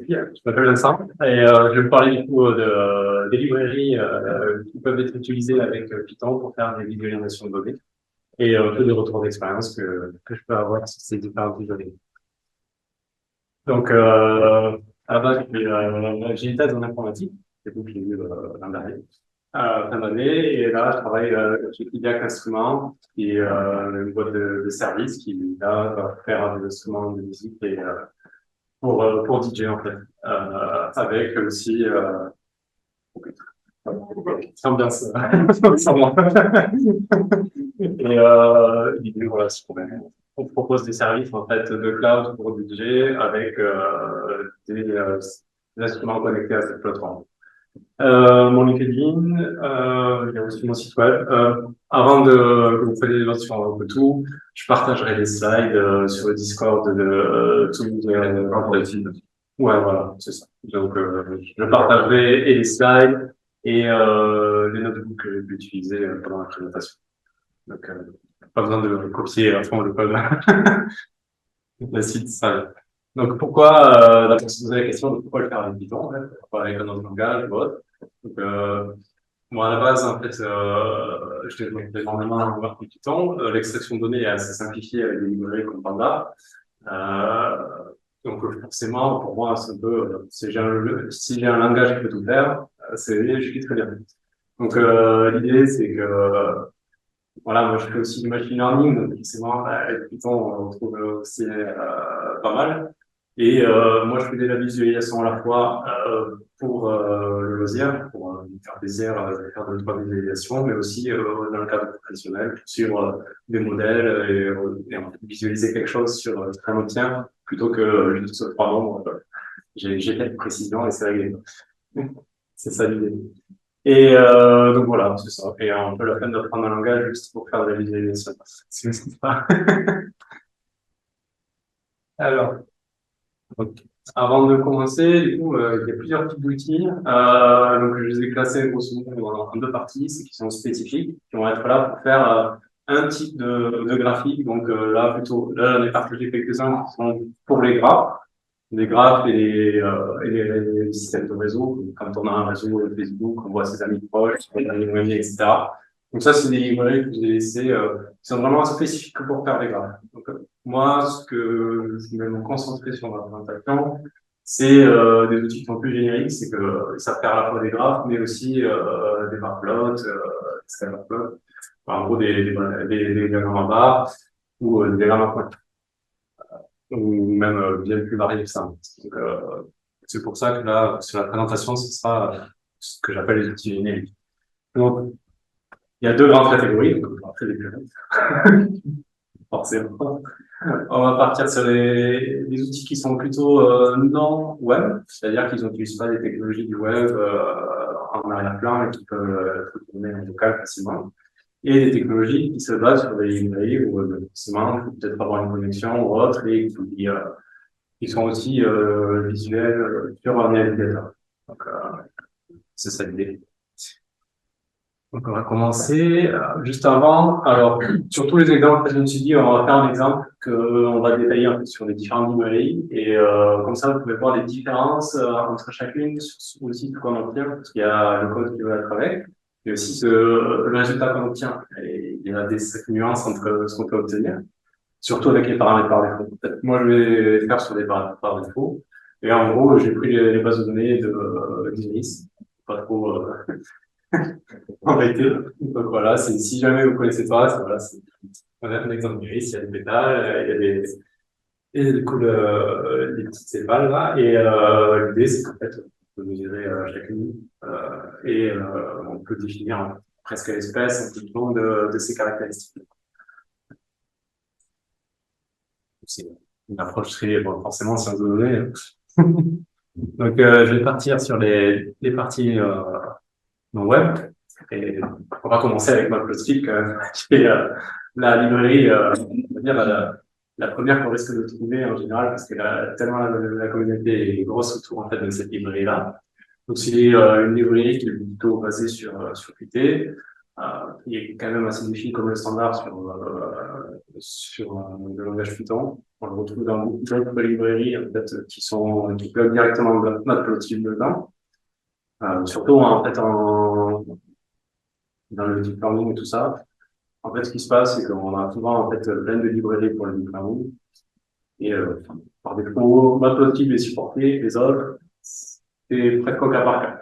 Je m'appelle Vincent et je vais vous parler du coup des librairies qui peuvent être utilisées avec Python pour faire des visualisations de données et un peu des retours d'expérience que je peux avoir sur ces différentes librairies. Donc, à la base, j'ai une thèse en informatique, c'est tout que j'ai eu l'an dernier, fin d'année, et là, je travaille chez Kidiac Instruments, qui est une boîte de service qui, là, va faire des instruments de musique et pour DJ en fait, avec aussi ambiance sans moi. Et l'idée, voilà, c'est qu'on propose des services en fait de cloud pour DJ avec des instruments connectés à cette plateforme. Mon LinkedIn, il y a aussi mon site web. Avant que vous fassiez des notes sur un peu tout, je partagerai des slides sur le Discord de tout le ouais, voilà, c'est ça. Donc, je partagerai et les slides et les notebooks que j'ai pu utiliser pendant la présentation. Donc, pas besoin de copier à fond le code. Le site, ça. Donc, pourquoi, d'abord, se poser la question de pourquoi le faire avec Python, en fait, pourquoi avec un autre langage ou autre. Donc, moi, à la base, en fait, je développe énormément en langage Python. L'extraction de données est assez simplifiée avec des librairies comme Panda. Euh, donc, forcément, pour moi, c'est un peu, si j'ai un langage qui peut tout faire, je suis très bien. Donc, l'idée, c'est que, voilà, moi je fais aussi du machine learning, donc forcément, avec Python, on trouve aussi pas mal. Et moi, je fais de la visualisation à la fois pour le loisir, pour me faire plaisir, faire deux, trois visualisations, mais aussi dans le cadre professionnel, pour suivre des modèles et en fait, visualiser quelque chose sur un obtient, plutôt que juste sur trois nombres. J'ai quelques précisions et c'est réglé. C'est ça l'idée. Et donc voilà, c'est ça. Et on peut la peine d'apprendre un langage juste pour faire de la visualisation. C'est pas. Alors, donc, avant de commencer, du coup, il y a plusieurs types d'outils. Donc, je les ai classés grosso modo en deux parties, c'est qui sont spécifiques, qui vont être là pour faire un type de graphique. Donc là, plutôt, là, j'en ai partagé quelques-uns qui sont pour les graphes. Les graphes et les systèmes de réseau. Quand on a un réseau Facebook, on voit ses amis proches, ses amis, etc. Donc ça, c'est des librairies que je vous ai laissées, qui sont vraiment spécifiques pour faire des graphes. Donc, moi, ce que je vais me concentrer sur ma présentation, c'est des outils qui sont plus génériques, c'est que ça fait à la fois des graphes, mais aussi des barplots, des scalarplots, enfin, en gros des diagrammes à barres ou des diagrammes à points ou même bien plus varié que ça. Donc, c'est pour ça que là, sur la présentation, ce sera ce que j'appelle les outils génériques. Donc, il y a deux grandes catégories, donc après les plus forcément. On va partir sur les outils qui sont plutôt non web, c'est-à-dire qu'ils n'utilisent pas les technologies du web en arrière-plan et qui peuvent être tournées en local facilement. Et des technologies qui se basent sur des librairies où forcément, il faut peut-être avoir une connexion ou autre et qui sont aussi visuels sur un navigateur. Donc, c'est ça l'idée. Donc, on va commencer. Juste avant, alors, sur tous les exemples que je me suis dit, on va faire un exemple qu'on va détailler un peu sur les différentes librairies. Et comme ça, vous pouvez voir les différences entre chacune sur le site qu'on obtient, parce qu'il y a le code qui va être avec, et aussi le résultat qu'on obtient. Et il y a des nuances entre ce qu'on peut obtenir, surtout avec les paramètres par défaut. Moi, je vais faire sur les paramètres par défaut. Et en gros, j'ai pris les bases de données d'Iris, pas trop embêté. Donc voilà, si jamais vous connaissez pas, voilà, c'est un exemple d'Iris, il y a des pétales, il y a du coup, les petites sépales là. Et l'idée, c'est qu'en fait, on peut mesurer chacune et on peut définir presque l'espèce en fonction de ses caractéristiques. C'est une approche très, bon, forcément, sciences de données. Donc, je vais partir sur les parties non web. Et on va commencer avec Matplotlib, qui est la librairie, on va dire, la première qu'on risque de trouver en général, parce que tellement la communauté est grosse autour en fait, de cette librairie-là. Donc, c'est une librairie qui est plutôt basée sur Qt, qui est quand même assez définie comme le standard sur le langage Python. On on retrouve dans beaucoup d'autres librairies en fait, qui peuvent directement Matplotlib dedans. Surtout en fait dans le deep learning et tout ça. En fait, ce qui se passe, c'est qu'on a souvent en fait plein de librairies pour le deep learning. Et par défaut, Matplotlib est supporté, les autres, c'est presque au cas par cas.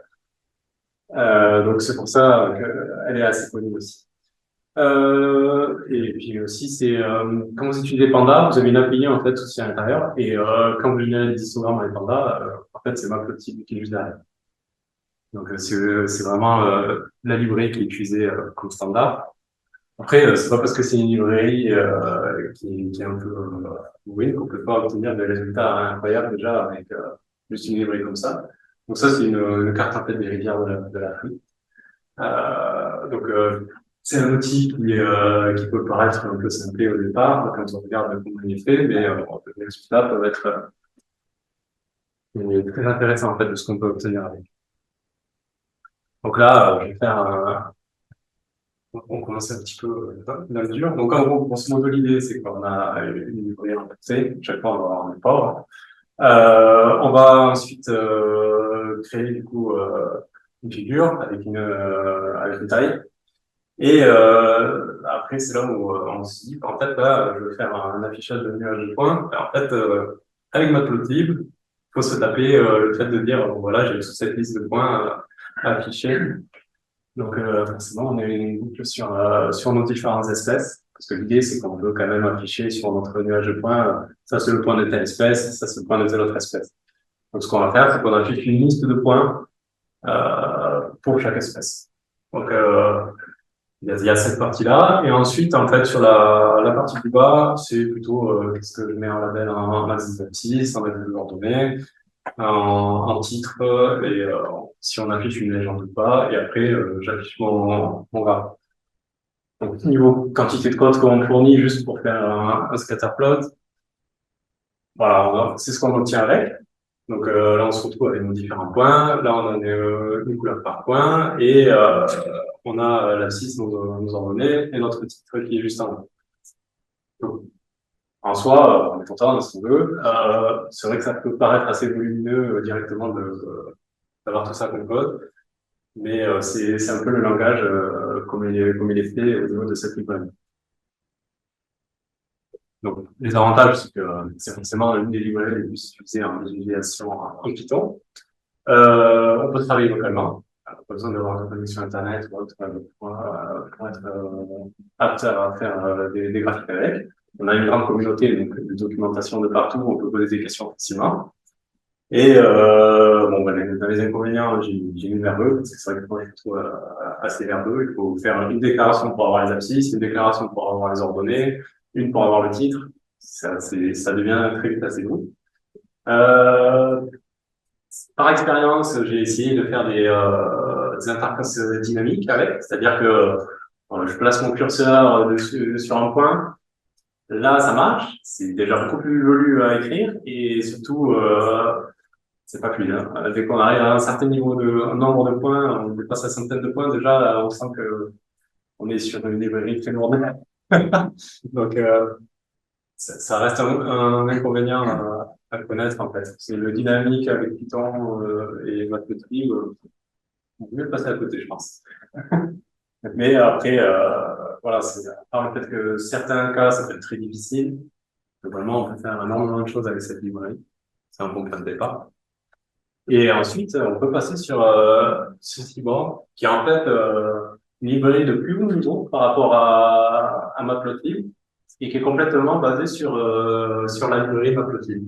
Donc c'est pour ça qu'elle est assez connue aussi. Et puis aussi, c'est quand vous utilisez Panda, vous avez une API en fait aussi à l'intérieur. Et quand vous générez des histogrammes avec Panda, en fait, c'est Matplotlib qui est juste derrière. Donc c'est vraiment la librairie qui est utilisée comme standard. Après, c'est pas parce que c'est une librairie qui est un peu win qu'on peut pas obtenir des résultats incroyables déjà avec juste une librairie comme ça. Donc ça, c'est une carte en fait des rivières de la pluie. Donc c'est un outil qui peut paraître un peu simplé au départ quand on regarde comment il est fait, mais les résultats peuvent être très intéressants en fait de ce qu'on peut obtenir avec. Donc là, je vais faire on commence un petit peu dans le dur. Donc, en gros, grosso modo, l'idée, c'est qu'on a une librairie en C. Chaque fois, on va avoir un port. On va ensuite créer, du coup, une figure avec une taille. Et après, c'est là où on se dit, en fait, là, je vais faire un affichage de nuage de points. Et en fait, avec Matplotlib, il faut se taper le fait de dire, bon, voilà, j'ai toute cette liste de points à afficher. Donc, forcément, on a une boucle sur nos différentes espèces, parce que l'idée, c'est qu'on veut quand même afficher sur notre nuage de points, ça c'est le point de telle espèce, ça c'est le point de telle autre espèce. Donc, ce qu'on va faire, c'est qu'on affiche une liste de points pour chaque espèce. Donc, il y a cette partie-là, et ensuite, en fait, sur la partie du bas, c'est plutôt qu'est-ce que je mets en label en masse des abscisses, en label de ordonnée, en titre, et si on affiche une légende ou pas, et après, j'affiche mon graphe. Donc, niveau quantité de code qu'on fournit juste pour faire un scatterplot, voilà, c'est ce qu'on obtient avec. Donc là, on se retrouve avec nos différents points. Là, on a une couleur par point et on a l'abscisse, nos ordonnées et notre titre qui est juste en haut. Donc, en soi, on est content de ce qu'on veut. C'est vrai que ça peut paraître assez volumineux directement d'avoir tout ça comme code, mais c'est un peu le langage comme il est fait au niveau de cette librairie. Donc, les avantages, c'est que c'est forcément l'une des librairies les plus utilisées en visualisation en Python. On peut travailler localement. On n'a pas besoin d'avoir une connexion Internet ou autre pour être apte à faire des graphiques avec. On a une grande communauté donc, de documentation de partout, on peut poser des questions facilement. Et bon, ben, dans les inconvénients, j'ai une verbeux, parce que c'est vrai que c'est plutôt assez verbeux. Il faut faire une déclaration pour avoir les abscisses, une déclaration pour avoir les ordonnées, une pour avoir le titre. Ça devient très vite assez lourd. Par expérience, j'ai essayé de faire des interfaces dynamiques avec, c'est-à-dire que je place mon curseur sur un point. Là, ça marche. C'est déjà beaucoup plus joli à écrire et surtout, c'est pas fluide. Hein. Dès qu'on arrive à un certain niveau un nombre de points, on dépasse la centaine de points, déjà, on sent que on est sur une librairie très lourde. Donc, ça reste un inconvénient à connaître, en fait. C'est le dynamique avec Python et Matplotlib, on peut mieux passer à côté, je pense. Mais après, voilà, à part le fait que certains cas, ça peut être très difficile. Globalement, on peut faire énormément de choses avec cette librairie. C'est un bon point de départ. Et ensuite, on peut passer sur ce Seaborn, qui est en fait une librairie de plus haut niveau par rapport à Matplotlib, et qui est complètement basée sur la librairie Matplotlib.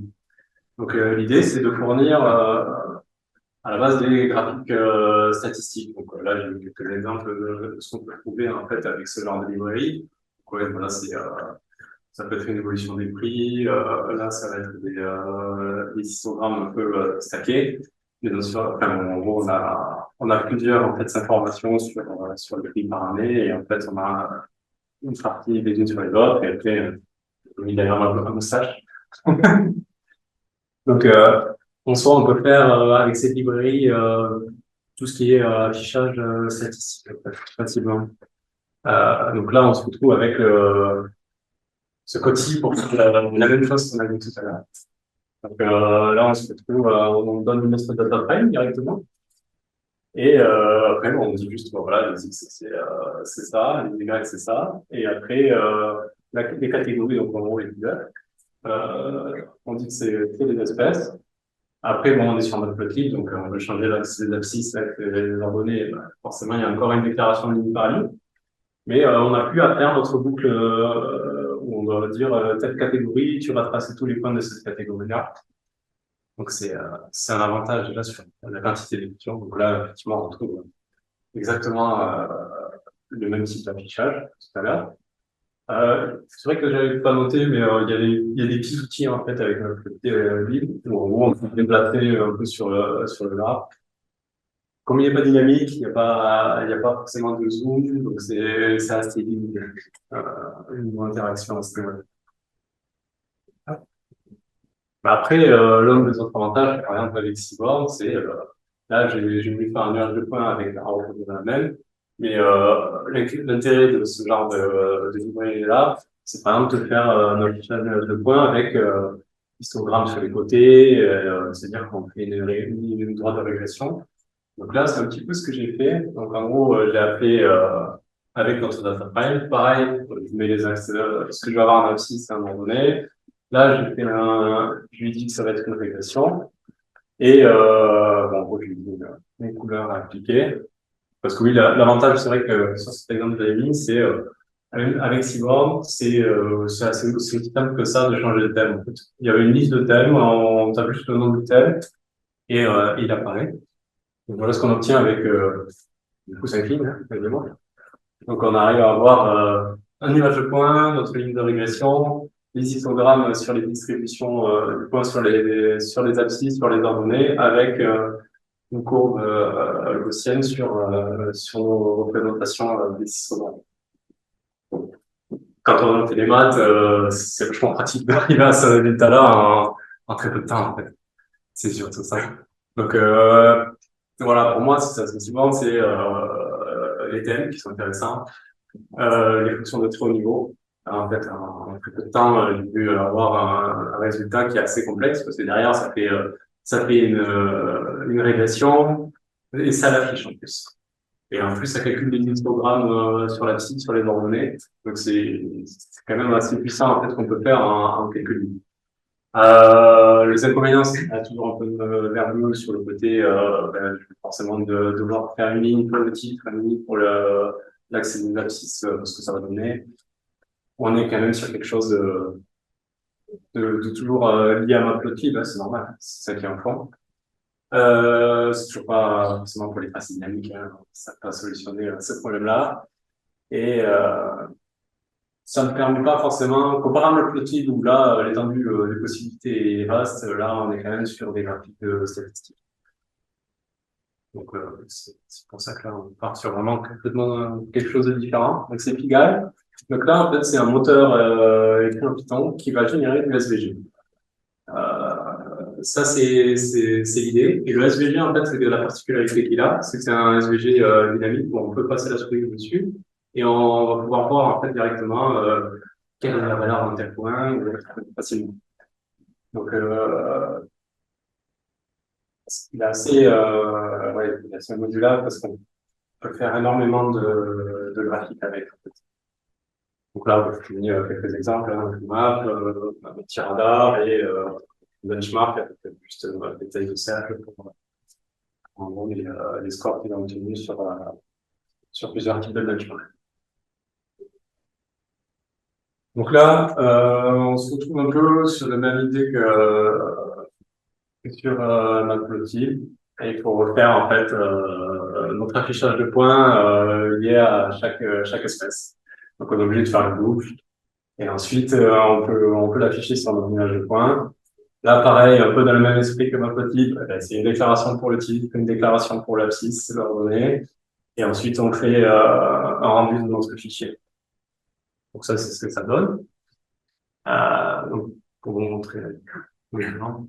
Donc l'idée, c'est de fournir à la base des graphiques statistiques. Donc là, j'ai eu quelques exemples de ce qu'on peut trouver en fait avec ce genre de librairie. Donc, ouais, voilà, ça peut être une évolution des prix. Là, ça va être des histogrammes un peu stackés. Mais enfin, en gros, on a plusieurs en fait informations sur le prix par année et en fait, on a une partie les unes sur les autres et après, j'ai mis d'ailleurs un moustache. Donc, en soi, on peut faire avec cette librairie tout ce qui est affichage statistique facilement. Donc là, on se retrouve avec ce code-ci pour faire la même chose qu'on a vu tout à l'heure. Donc là, on se retrouve, on donne notre data frame directement. Et après, bon, on dit juste, bon, voilà, les X, c'est ça, les Y, c'est ça. Et après, les catégories, donc en gros, les couleurs, on dit que c'est des espèces. Après, bon, on est sur Matplotlib, donc on veut changer les abscisses avec les ordonnées. Bah, forcément, il y a encore une déclaration ligne par ligne. Mais on n'a plus à faire notre boucle où on doit dire telle catégorie, tu vas tracer tous les points de cette catégorie-là. Donc c'est un avantage déjà sur la quantité d'écriture. Donc là, effectivement, on retrouve exactement le même type d'affichage tout à l'heure. C'est vrai que j'avais pas noté, mais il y a des petits outils en fait avec notre livre où en gros on peut déplacer un peu sur le graphe. Comme il n'est pas dynamique, il y a pas forcément de zoom, donc c'est assez limité. Une interaction à ce niveau-là. Bah après, l'un des autres avantages, par exemple avec Seaborn, c'est là j'ai voulu faire un nuage de points avec un repos de la même, mais l'intérêt de ce genre de librairie-là, c'est par exemple de faire un nuage de points avec histogramme sur les côtés, c'est-à-dire qu'on fait une droite de régression. Donc là, c'est un petit peu ce que j'ai fait. Donc en gros, j'ai appelé avec notre data frame, pareil, je mets les axes, ce que je vais avoir en abscisse à un moment donné. Là, je lui dis que ça va être une régression. Et bon, en gros, je lui dis une couleur à appliquer. Parce que oui, l'avantage, c'est vrai que sur cet exemple que j'avais mis, c'est avec Seaborn, c'est aussi simple que ça de changer de thème. En fait. Il y avait une liste de thèmes, on tape juste le nom du thème et il apparaît. Donc voilà ce qu'on obtient avec du coup 5 lignes, hein, évidemment. Donc on arrive à avoir un image de points, notre ligne de régression, les histogrammes sur les distributions de points sur les abscisses, sur les ordonnées, avec une courbe gaussienne sur nos représentations des histogrammes. Quand on fait des maths, c'est vachement pratique d'arriver à ce résultat-là en très peu de temps, en fait. C'est surtout ça. Donc voilà, pour moi, souvent, c'est les thèmes qui sont intéressants, les fonctions de très haut niveau. Alors, en fait, en très peu de temps, j'ai pu avoir un résultat qui est assez complexe parce que derrière, ça fait une régression et ça l'affiche en plus. Et en plus, ça calcule des histogrammes sur la site, sur les ordonnées. Donc, c'est quand même assez puissant en fait qu'on peut faire en quelques lignes. Les inconvénients, c'est qu'il y a toujours un peu de verbeux sur le côté, forcément de devoir faire une ligne pour le titre, une ligne pour l'accès de l'abscisse, ce que ça va donner. On est quand même sur quelque chose de toujours lié à Matplotlib, hein, c'est normal, c'est ça qui est en fond. C'est toujours pas forcément pour les traces dynamiques, hein, ça peut solutionner ce problème-là. Et ça ne permet pas forcément, comparé à Matplotlib où là, l'étendue des possibilités est vaste, là, on est quand même sur des graphiques statistiques. Donc, c'est pour ça que là, on part sur vraiment complètement quelque chose de différent. Donc, c'est Pigalle. Donc là, en fait, c'est un moteur écrit en Python qui va générer du SVG. Ça, c'est l'idée. Et le SVG, en fait, c'est que la particularité qu'il a, c'est que c'est un SVG dynamique où on peut passer la souris dessus et on va pouvoir voir en fait directement quelle est la valeur d'un tel point facilement. Donc, il est assez, il est assez modulable parce qu'on peut faire énormément de graphiques avec. En fait. Donc là, je vous ai mis quelques exemples, hein, map, un petit radar et benchmark avec juste des tailles de cercle pour en gros les scores qui vont obtenus sur plusieurs types de benchmark. Donc là, on se retrouve un peu sur la même idée que sur Matplotlib. Et il faut refaire en fait notre affichage de points lié à chaque espèce. Donc on est obligé de faire le boucle. Et ensuite, on peut l'afficher sur notre nuage de points. Là, pareil, un peu dans le même esprit que Matplotlib, c'est une déclaration pour le type, une déclaration pour l'abscisse, c'est l'ordonnée. Et ensuite, on fait un rendu de notre fichier. Donc ça, c'est ce que ça donne. Donc, pour vous montrer l'exemple.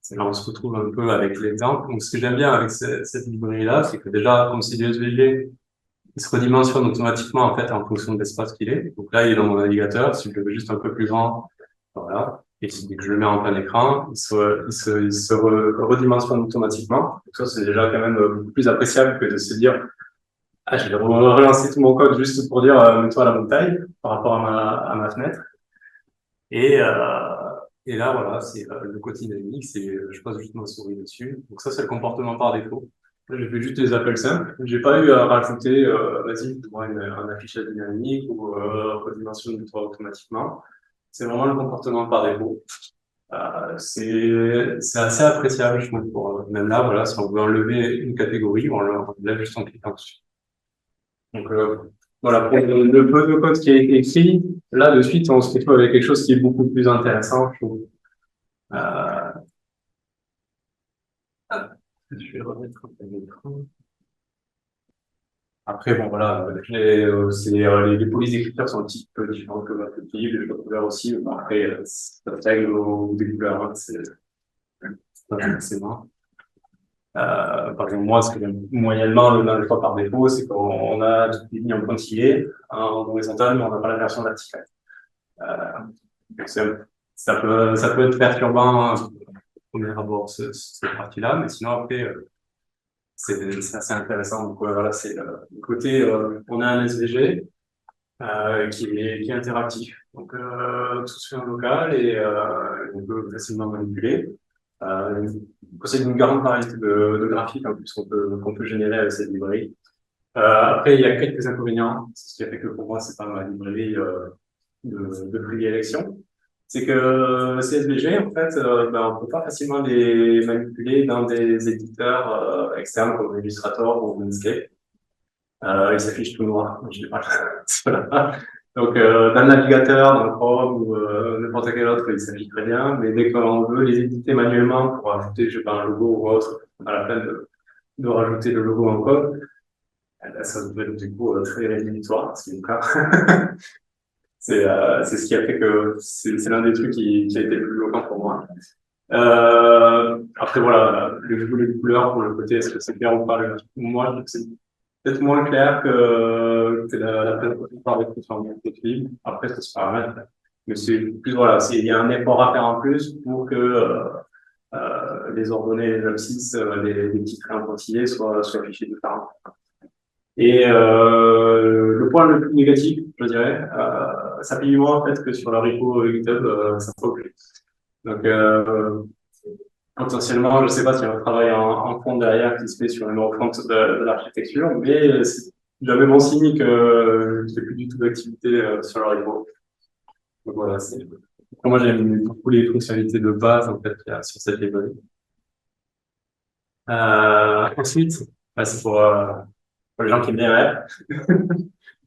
C'est là on se retrouve un peu avec l'exemple. Donc, ce que j'aime bien avec cette librairie-là, c'est que déjà, comme c'est du SVG, il se redimensionne automatiquement en fait en fonction de l'espace qu'il est. Donc là, il est dans mon navigateur. Si je le veux juste un peu plus grand, voilà. Et si dès que je le mets en plein écran, il se redimensionne automatiquement. Donc ça, c'est déjà quand même beaucoup plus appréciable que de se dire, ah, je vais relancer tout mon code juste pour dire, mets-toi à la bonne taille par rapport à ma fenêtre. Et, euh, et là, voilà, c'est le côté dynamique, c'est je passe juste ma souris dessus. Donc ça, c'est le comportement par défaut. Là, j'ai fait juste des appels simples. J'ai pas eu à rajouter, vas-y, moi, un affichage dynamique ou redimensionne-toi automatiquement. C'est vraiment le comportement par défaut. C'est assez appréciable, je trouve. Même là, voilà, si on veut enlever une catégorie, on l'enlève juste en cliquant dessus. Donc voilà, pour le peu de code qui a été écrit, là, de suite, on se retrouve avec quelque chose qui est beaucoup plus intéressant, je trouve. Euh, je vais remettre un peu l'écran. Après, bon, voilà, les polices d'écriture sont un petit peu différentes que votre livre, les codes couleurs aussi. Bon, après, ça règle au des couleurs, hein, c'est pas forcément. Par exemple, moi, ce que j'aime moyennement le fois par défaut, c'est qu'on a toutes les lignes en pointillé, en horizontal, mais on n'a pas la version verticale. Euh, donc ça peut être perturbant au premier abord, cette partie-là, mais sinon, après, c'est assez intéressant. Donc, ouais, voilà, c'est le côté, on a un SVG qui est interactif. Donc, tout se fait en local et on peut facilement manipuler. On possède une grande variété de graphiques en plus qu'on peut générer avec cette librairie. Après, il y a quelques inconvénients, ce qui a fait que pour moi, c'est pas ma librairie de prédilection. C'est que CSVG, en fait, ben, on peut pas facilement les manipuler dans des éditeurs externes comme Illustrator ou Inkscape. Il s'affiche tout noir. Je l'ai pas. Voilà. Donc, dans le navigateur, dans le Chrome ou n'importe quel autre, il s'affiche très bien. Mais dès qu'on veut les éditer manuellement pour ajouter, je sais pas, un logo ou autre, on a la peine de rajouter le logo en code. Là, ça devrait être du coup très rédhibitoire, c'est le cas. C'est ce qui a fait que c'est l'un des trucs qui a été le plus bloquant pour moi. Après, voilà, le jeu des couleurs pour le côté, est-ce que c'est clair ou pas? Moi, je trouve que c'est peut-être moins clair que la présentation par des sur le film. Après, ça se paramètre. Mais c'est plus, voilà, il y a un effort à faire en plus pour que les ordonnées, les abscisses, les petits traits en pointillés soient affichés différemment. Et le point le plus négatif, je dirais, ça paye moins en fait que sur le repo GitHub, ça faut plus. Donc potentiellement, je ne sais pas s'il y a un travail en fond derrière qui se fait sur une refonte de l'architecture, mais c'est jamais bon signe qu'il n'y ait plus du tout d'activité sur le repo. Donc voilà, moi j'aime beaucoup les fonctionnalités de base en fait qu'il y a sur cette librairie. Ensuite, bah, c'est pour les gens qui aiment bien R.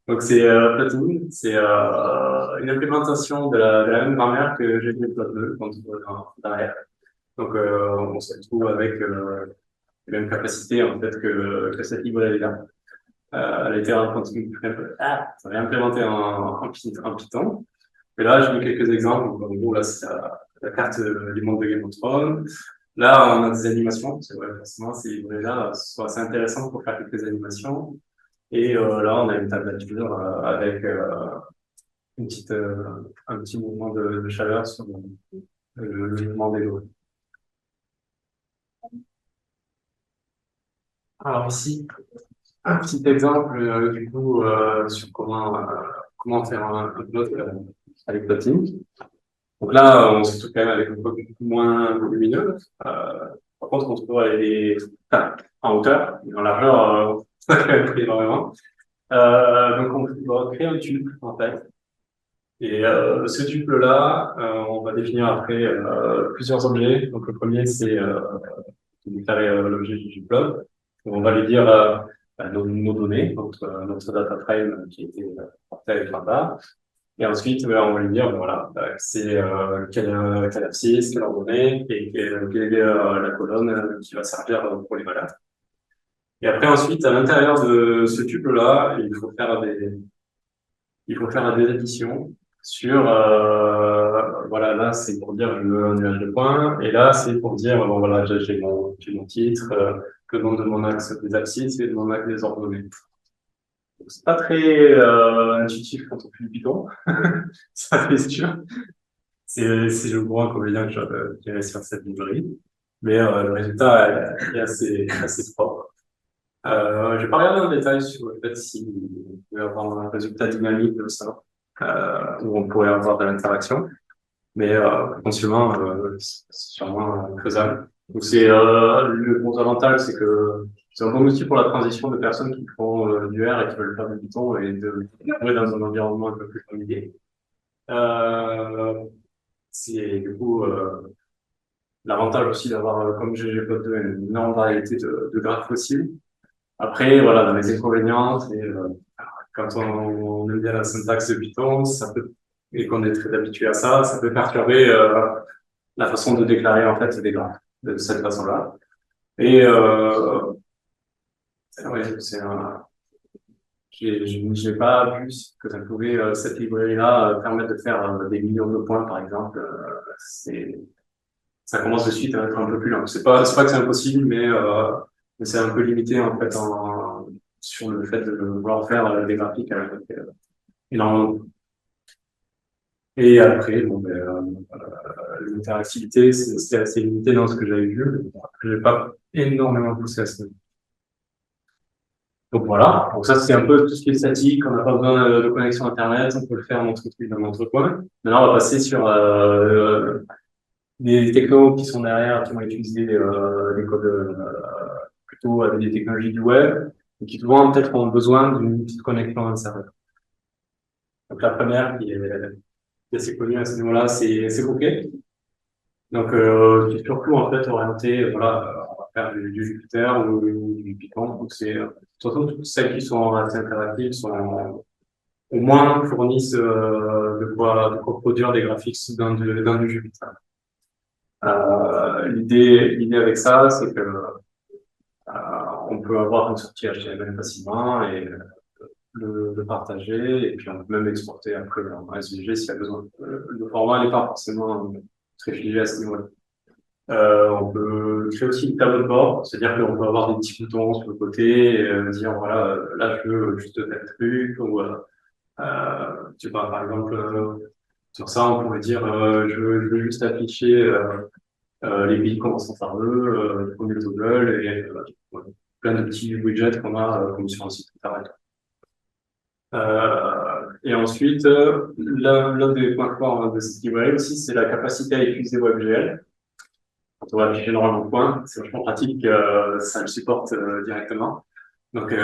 Donc c'est Platoon, c'est une implémentation de la même grammaire que j'ai fait Platoon dans R. Donc on se retrouve avec les mêmes capacités en fait que cette librairie-là. Elle a été réimplémentée en Python. Et là, j'ai mis quelques exemples. Donc, en gros, là, c'est la carte du monde de Game of Thrones. Là, on a des animations. C'est vrai, forcément, ces librairies-là sont assez intéressantes pour faire quelques animations. Et là, on a une tablature avec un petit mouvement de chaleur sur le mouvement des lots. Alors ici, un petit exemple du coup sur comment faire un upload avec Plotnik. Donc là, on se trouve quand même avec un code beaucoup moins volumineux. Par contre, on se trouve enfin, en hauteur, mais en largeur, ça a quand même pris énormément. Donc on va créer un tuple en fait. Et ce tuple-là, on va définir après plusieurs objets. Donc le premier, c'est déclarer l'objet du tuple. On va lui dire nos données, notre data frame qui a été porté avec lambda. Et ensuite, on va lui dire, voilà, c'est quel abscisse, quelle ordonnée, et quelle est la colonne qui va servir pour les valeurs. Et après, ensuite, à l'intérieur de ce tuple-là, il faut faire des additions sur, voilà, là, c'est pour dire je veux un nuage de points, et là, c'est pour dire, bon, voilà, j'ai mon titre, le nom de mon axe des abscisses et le nom de mon axe des ordonnées. C'est pas très intuitif quand on fait du Python, ça c'est sûr. C'est le gros inconvénient que je dirais sur cette librairie. Mais le résultat est assez propre. Je vais pas regarder en détail sur le fait s'il peut y avoir un résultat dynamique de ça, où on pourrait avoir de l'interaction. Mais potentiellement, c'est sûrement faisable. Donc c'est le gros avantage, c'est que c'est un bon outil pour la transition de personnes qui font du R et qui veulent faire du Python et de trouver dans un environnement un peu plus familier. Euh, c'est du coup l'avantage aussi d'avoir, comme ggplot2, une énorme variété de graphes possibles. Après, voilà, dans les inconvénients, c'est quand on aime bien la syntaxe de Python, ça peut, et qu'on est très habitué à ça, ça peut perturber la façon de déclarer en fait des graphes de cette façon-là. Et ouais, c'est un, j'ai pas vu que ça pouvait cette librairie-là permettre de faire des millions de points, par exemple. C'est ça commence de suite à être un peu plus lent. C'est pas que c'est impossible, mais c'est un peu limité en fait sur le fait de vouloir faire des graphiques avec énormément. Et après, bon, l'interactivité, c'était assez limité dans ce que j'avais vu. Je n'ai pas énormément poussé à ça. Donc voilà. Donc ça, c'est un peu tout ce qui est statique. On n'a pas besoin de connexion Internet. On peut le faire dans notre coin. Maintenant, on va passer sur des technos qui sont derrière, qui vont utiliser les codes plutôt avec des technologies du web et qui souvent peut-être ont besoin d'une petite connexion à un serveur. Donc la première qui est assez connue à ce niveau-là, c'est Bouquet. Donc c'est surtout en fait orienté, voilà, on va faire du Jupyter ou du Python. Donc c'est surtout toutes celles qui sont assez interactives sont au moins fournissent de quoi produire des graphiques dans du Jupyter. L'idée avec ça, c'est que on peut avoir une sortie HTML facilement et le partager, et puis on peut même exporter après en SVG s'il y a besoin. Le format n'est pas forcément très figé à ce niveau-là. On peut créer aussi une tableau de bord, c'est-à-dire qu'on peut avoir des petits boutons sur le côté, et, dire voilà, là je veux juste tel truc, ou tu sais pas, par exemple, sur ça on pourrait dire je veux juste afficher les pays commençant par E, le premier toggle, et voilà, plein de petits widgets qu'on a comme sur un site internet. Et ensuite, l'un des points forts de cette librairie aussi, c'est la capacité à utiliser WebGL. Quand on va afficher énormément de points, c'est vachement pratique, ça le supporte directement. Donc,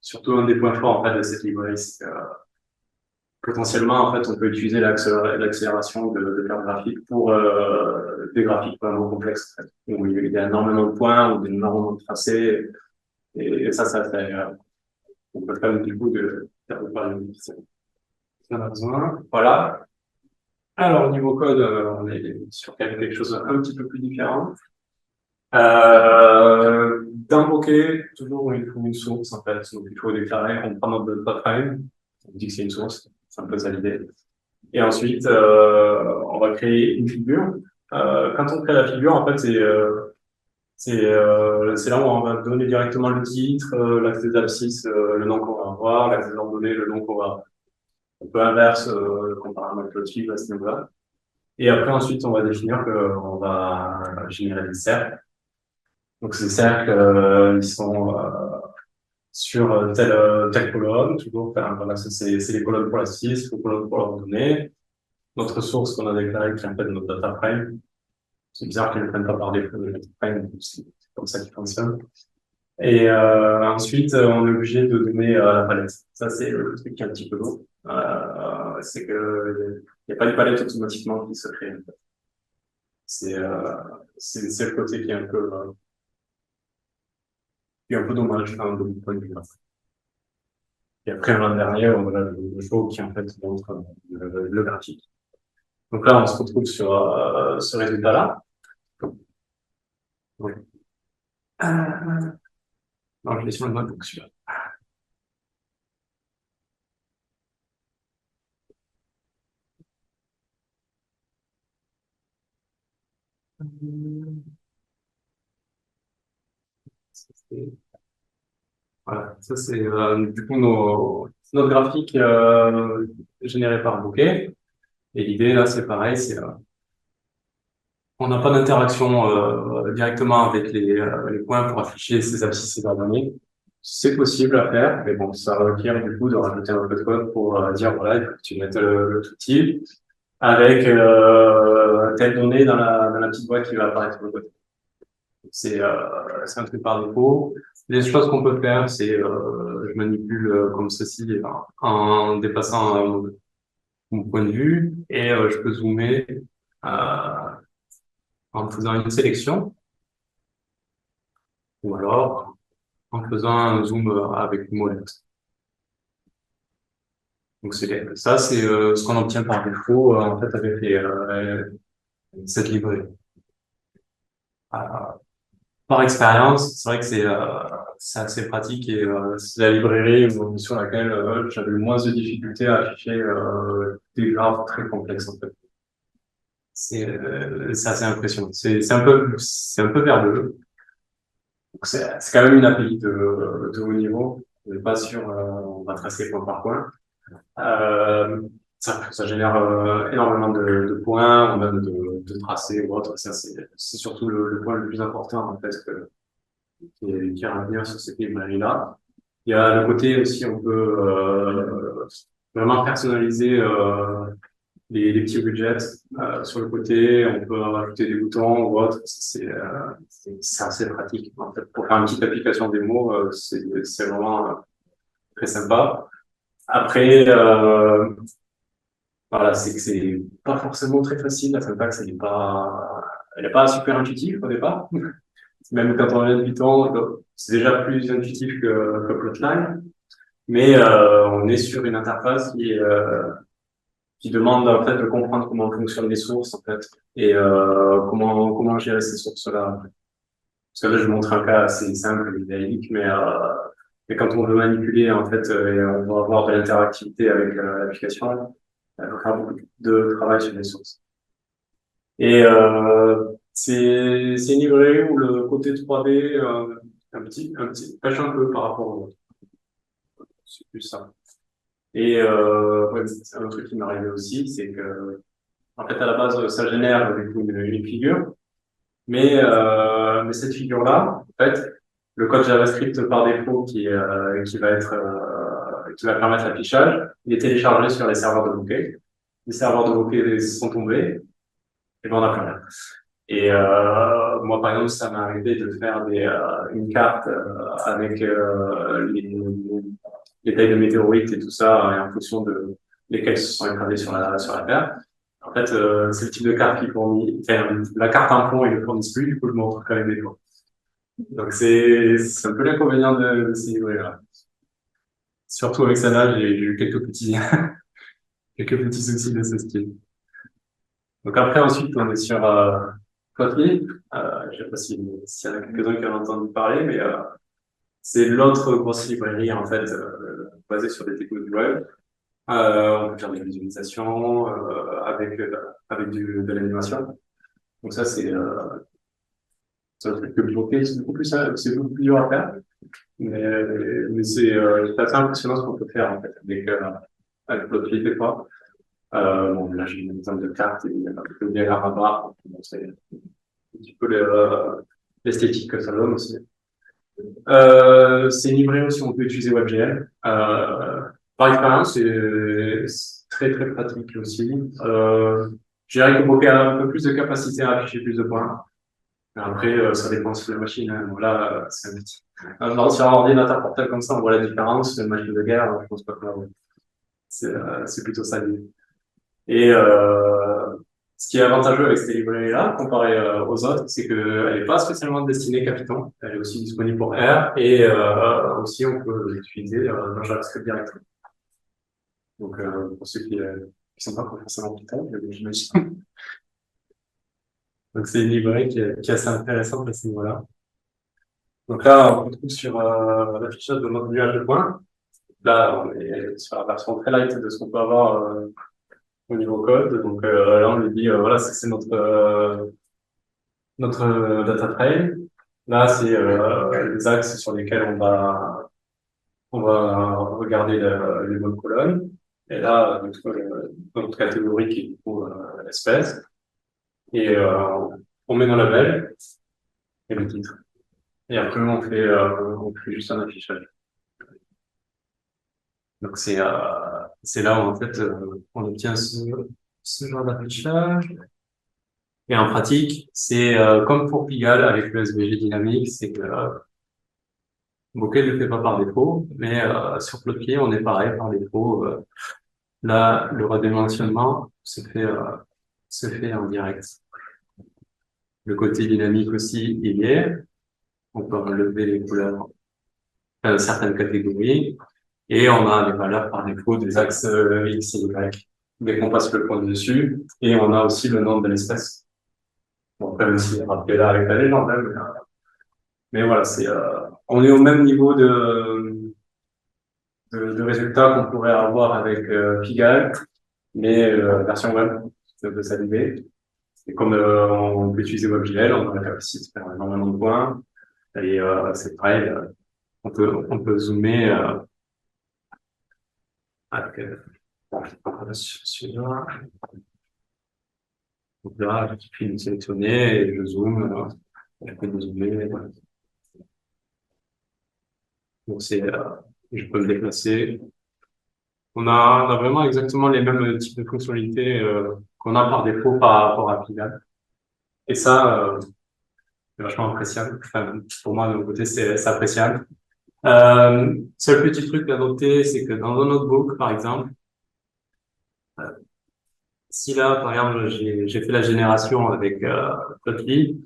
surtout un des points forts en fait, de cette librairie, c'est que potentiellement, en fait, on peut utiliser l'accélération de cartes graphiques pour des graphiques vraiment complexes, en fait, où il y a énormément de points ou énormément de tracés, et ça fait, on peut faire du coup de faire de par une si on a besoin. Voilà. Alors, au niveau code, on est sur quelque chose un petit peu plus différent. D'un bokeh, toujours il faut une source, en fait. Donc, il faut déclarer, on prend notre pathfile, on dit que c'est une source, c'est un peu ça l'idée. Et ensuite, on va créer une figure. Quand on crée la figure, en fait, c'est là où on va donner directement le titre, l'axe des abscisses, le nom qu'on va avoir, l'axe des ordonnées, le nom qu'on va. Un peu inverse comparé à MatPlotlib à ce niveau-là. Et après, ensuite, on va définir qu'on va générer des cercles. Donc, ces cercles, ils sont sur telle colonne, toujours. Enfin, voilà, c'est les colonnes pour la source, les colonnes pour l'ordonnée. Notre source qu'on a déclarée qui est en fait notre data frame. C'est bizarre qu'elle ne prenne pas par défaut de data frame, c'est comme ça qu'il fonctionne. Et ensuite, on est obligé de donner la palette. Ça, c'est le truc qui est un petit peu lourd. C'est que il n'y a pas une palette automatiquement qui se crée. En fait. C'est le côté qui est un peu dommage enfin, de mon point de vue. Et après, l'an dernier, on a le show qui en fait montre le graphique. Donc là, on se retrouve sur ce résultat-là. Oui. Non, je vais sur le notebook celui-là. Voilà, ça c'est du coup notre graphique généré par Bokeh. Et l'idée là, c'est pareil, c'est on n'a pas d'interaction directement avec les points pour afficher ces abscisses et coordonnées. C'est possible à faire, mais bon, ça requiert du coup de rajouter un peu de code pour dire voilà, il faut que tu mettes le tout avec telle donnée dans la petite boîte qui va apparaître sur le côté. C'est un truc par défaut. Les choses qu'on peut faire, c'est je manipule comme ceci en dépassant mon point de vue et je peux zoomer en faisant une sélection ou alors en faisant un zoom avec une molette. Donc ça, c'est ce qu'on obtient par défaut en fait avec cette librairie. Euh, Par expérience, c'est vrai que c'est assez pratique et c'est la librairie sur laquelle j'avais le moins de difficultés à afficher des graphes très complexes en fait. C'est assez impressionnant. C'est un peu verbeux. Donc c'est quand même une API de haut niveau. On n'est pas sur on va tracer point par point. Euh, ça génère énormément de points, même de tracés ou autre. C'est surtout le point le plus important en fait qui est à revenir sur cette librairie-là. Il y a le côté aussi, on peut vraiment personnaliser les petits widgets sur le côté. On peut rajouter des boutons ou autre. C'est assez pratique. En fait, pour faire une petite application démo, c'est vraiment très sympa. Après, voilà, c'est que c'est pas forcément très facile. La syntaxe, elle est pas super intuitive au départ. Même quand on vient de Python, c'est déjà plus intuitif que Plotline. Mais on est sur une interface qui demande en fait de comprendre comment fonctionnent les sources en fait et comment gérer ces sources-là. Parce que là, je montre un cas assez simple et idéalique, mais quand on veut manipuler en fait et on va avoir de l'interactivité avec l'application, il faut faire beaucoup de travail sur les sources. Et c'est une librairie où le côté 3D un petit pêche un peu par rapport au autre. C'est plus ça. Et ouais, c'est un truc qui m'est arrivé aussi, c'est que en fait à la base ça génère du coup une figure, mais cette figure-là, en fait, le code JavaScript par défaut qui va permettre l'affichage, il est téléchargé sur les serveurs de Bokeh. Les serveurs de Bokeh sont tombés, et ben on n'a plus rien. Et moi, par exemple, ça m'est arrivé de faire une carte avec les tailles de météorites et tout ça, et en fonction de lesquelles se sont écrasées sur la Terre. En fait, c'est le type de carte qui fournit, enfin, la carte impôt, ils ne le fournissent plus, du coup, je me retrouve quand même des fois. Donc, c'est un peu l'inconvénient de ces livrets-là. Surtout avec celle-là, j'ai eu quelques petits soucis de ce style. Donc après, ensuite, on est sur Kotlin. Je sais pas s'il y en a quelques-uns qui en ont entendu parler, mais c'est l'autre grosse librairie, en fait, basée sur des technologies web. On peut faire des visualisations avec de l'animation. Donc ça, c'est un truc que bloqué, c'est beaucoup plus dur à faire. Mais c'est assez impressionnant ce qu'on peut faire, en fait, avec Kotlin des fois. Bon, là, j'ai un exemple de carte et le diagramme à barre pour montrer un petit peu l'esthétique que ça donne aussi. C'est une librairie aussi, on peut utiliser WebGL. Par expérience, c'est très très pratique aussi. Je dirais que Bokeh a un peu plus de capacité à afficher plus de points. Après, ça dépend de la machine. Hein. Voilà, c'est un petit. Sur un ordinateur portable comme ça, on voit la différence. Une machine de guerre, je pense pas que c'est plutôt ça. Et ce qui est avantageux avec cette librairie-là, comparé aux autres, c'est qu'elle n'est pas spécialement destinée qu'à Python. Elle est aussi disponible pour R et aussi on peut l'utiliser dans JavaScript directement. Donc pour ceux qui sont pas forcément Python, j'imagine. Donc c'est une librairie qui est assez intéressante à ce niveau-là. Donc là, on retrouve sur l'affichage de notre nuage de points. Là, on est sur la version très light de ce qu'on peut avoir au niveau code. Donc là, on lui dit, voilà, c'est notre data frame. Là, c'est les axes sur lesquels on va regarder les bonnes colonnes. Et là, notre catégorie qui est du coup espèce. Et on met dans la label et le titre. Et après, on fait juste un affichage. Donc c'est là où en fait on obtient ce genre d'affichage. Et en pratique, c'est comme pour Pigalle avec le SVG dynamique, c'est que Bokeh ne le fait pas par défaut, mais sur Plotly, on est pareil par défaut. Là, le redimensionnement se fait en direct. Le côté dynamique aussi, il y est. On peut enlever les couleurs certaines catégories. Et on a les valeurs par défaut des axes X et Y. Dès qu'on passe le point dessus. Et on a aussi le nom de l'espèce. Bon, après aussi, rappelé là avec la légende, hein, mais voilà, on est au même niveau de résultats qu'on pourrait avoir avec Pigalle, mais version web de Salivé. Et comme on peut utiliser WebGL, on a la capacité de faire énormément de points. Et c'est pareil, on peut zoomer avec celui-là. Donc là, je suis de sélectionner et je zoome. Je peux zoomer. Voilà. Donc je peux me déplacer. On a vraiment exactement les mêmes types de fonctionnalités qu'on a par défaut par rapport à Pigalle. Et ça, c'est vachement appréciable. Enfin, pour moi, de mon côté, c'est appréciable. Seul petit truc à noter, c'est que dans un notebook, par exemple, si là, par exemple, j'ai fait la génération avec Plotly,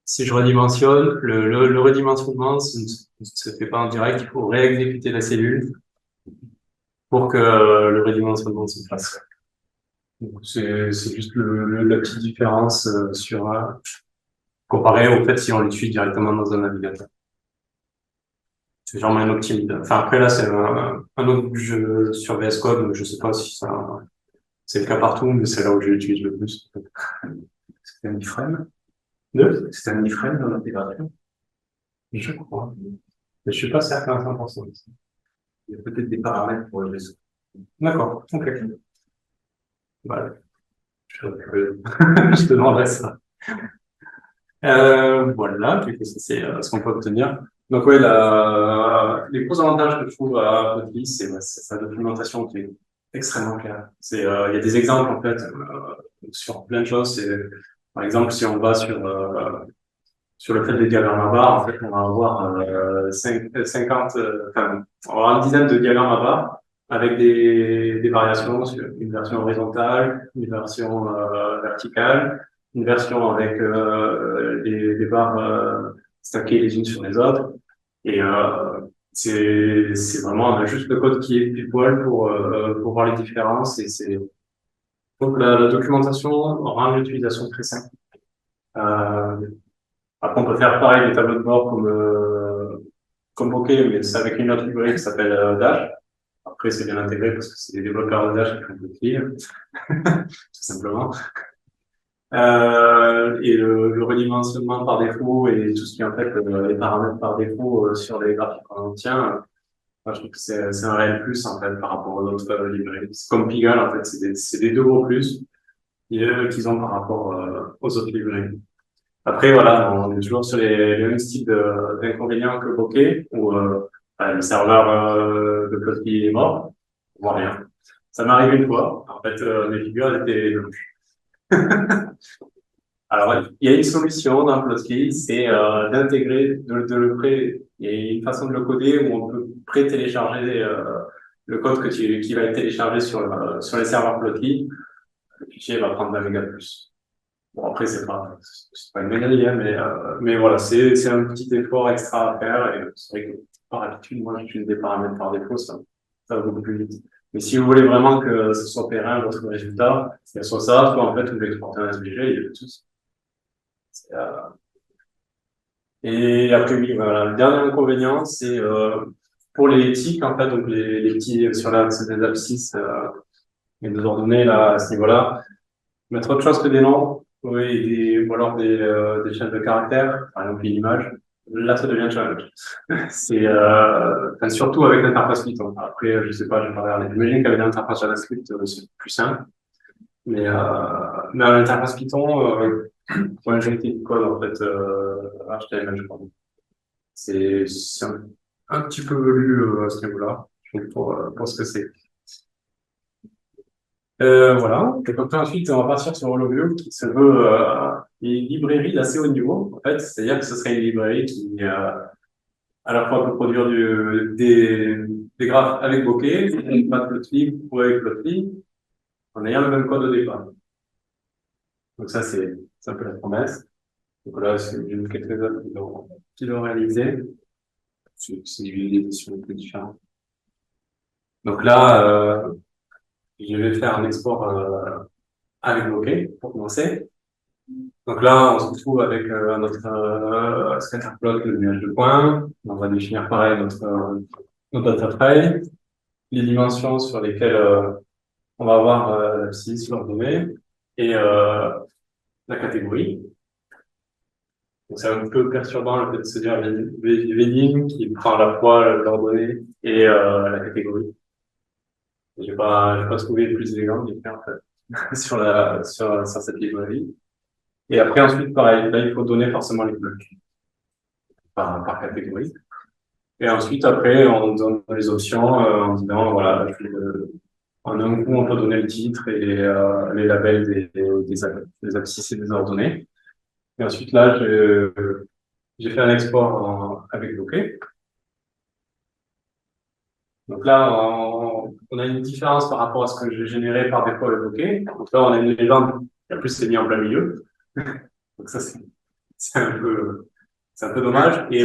si je redimensionne, le redimensionnement ne se fait pas en direct, il faut réexécuter la cellule pour que le redimensionnement se fasse. C'est juste la petite différence comparé au fait si on l'utilise directement dans un navigateur. C'est genre un optimisme. Enfin, après, là, c'est un autre jeu sur VS Code, donc je sais pas si c'est le cas partout, mais c'est là où je l'utilise le plus. C'est un iframe? C'est un iframe dans l'intégration? Je crois. Mais je suis pas certain à 100%. Il y a peut-être des paramètres pour le réseau. D'accord. Ok. Voilà. Je te demanderai ça. Voilà, du coup, ça c'est ce qu'on peut obtenir. Donc ouais, les gros avantages que je trouve à Plotly, c'est sa documentation qui est extrêmement claire. Il y a des exemples en fait sur plein de choses. Par exemple, si on va sur le fait des diagrammes à barres, en fait, on va avoir 50, enfin, on va avoir une dizaine de diagrammes à barres avec des variations sur une version horizontale, une version verticale, une version avec des barres stackées les unes sur les autres. Et c'est vraiment on a juste le code qui est pile poil pour voir les différences. Donc la documentation rend l'utilisation très simple. Euh, Après, on peut faire pareil des tableaux de bord comme Bokeh, mais c'est avec une autre librairie qui s'appelle Dash. Après, c'est bien intégré parce que c'est des développeurs de Dash qui font Plotly, tout simplement. Et le redimensionnement par défaut et tout ce qui est en fait les paramètres par défaut sur les graphiques qu'on obtient, moi, je trouve que c'est un réel plus en fait par rapport aux autres librairies. C'est comme Pigalle, en fait, c'est des deux gros plus qu'ils ont par rapport aux autres librairies. Après, voilà, on est toujours sur les mêmes types d'inconvénients que Bokeh, où le serveur de Plotly est mort, on voit rien. Ça m'est arrivé une fois. En fait, mes figures elles étaient blanches. Alors, il y a une solution dans Plotly, c'est d'intégrer, il y a une façon de le coder où on peut pré-télécharger le code qui va être téléchargé sur les serveurs Plotly. Le fichier va prendre 20 mégas de plus. Bon, après, c'est pas une médaille, hein, mais voilà, c'est un petit effort extra à faire, et c'est vrai que, par habitude, moi, j'utilise des paramètres par défaut, ça va beaucoup plus vite. Mais si vous voulez vraiment que ce soit périn, votre résultat, c'est soit ça, soit en fait, vous l'exportez en SVG, il y a tout de souci. Et après, oui, voilà, le dernier inconvénient, c'est, pour les tics, en fait, donc les petits, sur l'axe des abscisses, et des ordonnées, là, à ce niveau-là, mettre autre chose que des noms, oui, ou alors des chaînes de caractères, par exemple une image. là, ça devient challenge. C'est enfin, surtout avec l'interface Python. Après, je sais pas, je vais regarder. J'imagine qu'avec l'interface JavaScript, c'est plus simple. Mais à l'interface Python, pour injecter du code, en fait, HTML, je crois. C'est un petit peu velu à ce niveau-là, je trouve, pour ce que c'est. Voilà. Et donc là, ensuite, on va partir sur HoloView, qui se veut une librairie d'assez haut niveau, en fait. C'est-à-dire que ce serait une librairie qui, à la fois peut produire des graphes avec bokeh, avec matplotlib ou avec plotly, en ayant le même code au départ. Donc ça, c'est un peu la promesse. Donc là, j'ai vu quelques autres qui l'ont réalisé. C'est des éditions un peu différentes. Donc là, je vais faire un export avec bokeh pour commencer. Donc là, on se retrouve avec notre scatterplot, le nuage de points. On va définir pareil notre data frame, les dimensions sur lesquelles on va avoir l'abscisse, l'ordonnée et la catégorie. Donc c'est un peu perturbant le fait de se dire Vedim qui prend à la fois l'ordonnée et la catégorie. J'ai pas trouvé plus élégant de faire en fait sur cette librairie. Et après ensuite pareil, là il faut donner forcément les blocs par catégorie. Et ensuite après on donne les options en disant voilà en un coup on peut donner le titre et les labels des abscisses et des ordonnées. Et ensuite là j'ai fait un export avec Bokeh. Donc là, on a une différence par rapport à ce que j'ai généré par défaut avec Bokeh. Donc là, on a une légende qui en plus s'est mis en plein milieu. Donc ça, c'est c'est un peu dommage. Et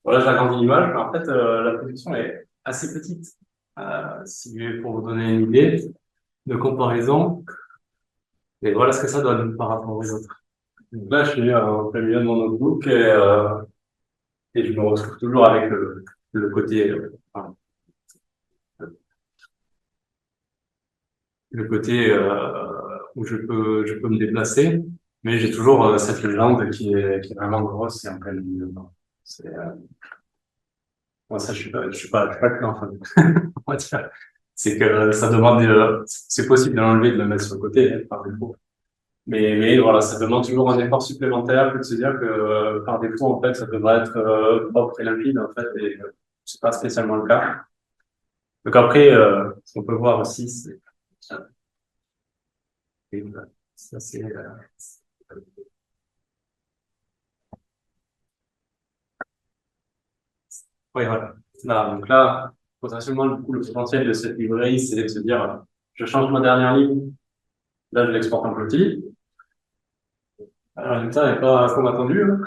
voilà, j'agrandis l'image. Mais en fait, la production est assez petite. Pour vous donner une idée de comparaison. Et voilà ce que ça donne par rapport aux autres. Donc là, je suis en plein milieu de mon notebook et je me retrouve toujours avec le côté, enfin, le côté où je peux me déplacer, mais j'ai toujours cette légende qui est vraiment grosse et en plein milieu. C'est, moi, ça, je suis pas que enfin, on va dire. C'est que ça demande, c'est possible de l'enlever, de le mettre sur le côté, hein, par défaut. Mais voilà, ça demande toujours un effort supplémentaire que de se dire que par défaut, en fait, ça devrait être propre et limpide, en fait, et c'est pas spécialement le cas. Donc après, ce qu'on peut voir aussi, c'est ça, c'est oui, voilà. Là, donc là, potentiellement, du coup, le potentiel de cette librairie, c'est de se dire, je change ma dernière ligne, là, je l'exporte en Plotly. Alors, le résultat n'est pas comme attendu, hein.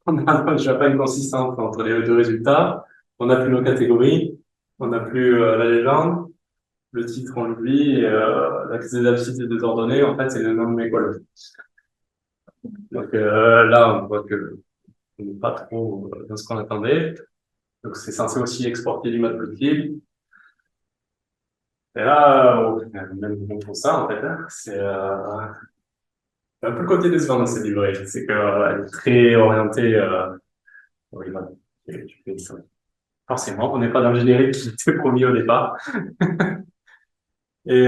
On n'a déjà pas une consistance entre les deux résultats. On n'a plus nos catégories, on n'a plus la légende, le titre, on l'oublie, et l'accès des abscisses et des ordonnées, en fait, c'est le nom de mes collègues. Donc là, on voit que on n'est pas trop dans ce qu'on attendait. Donc, c'est censé aussi exporter l'image Plotly. Et là, même pour ça, en fait, hein, c'est un peu le côté décevant dans cette librairie. C'est qu'elle est très orientée, oui, voilà. Tu fais ça. Forcément, on n'est pas dans le générique qui était promis au départ. Et,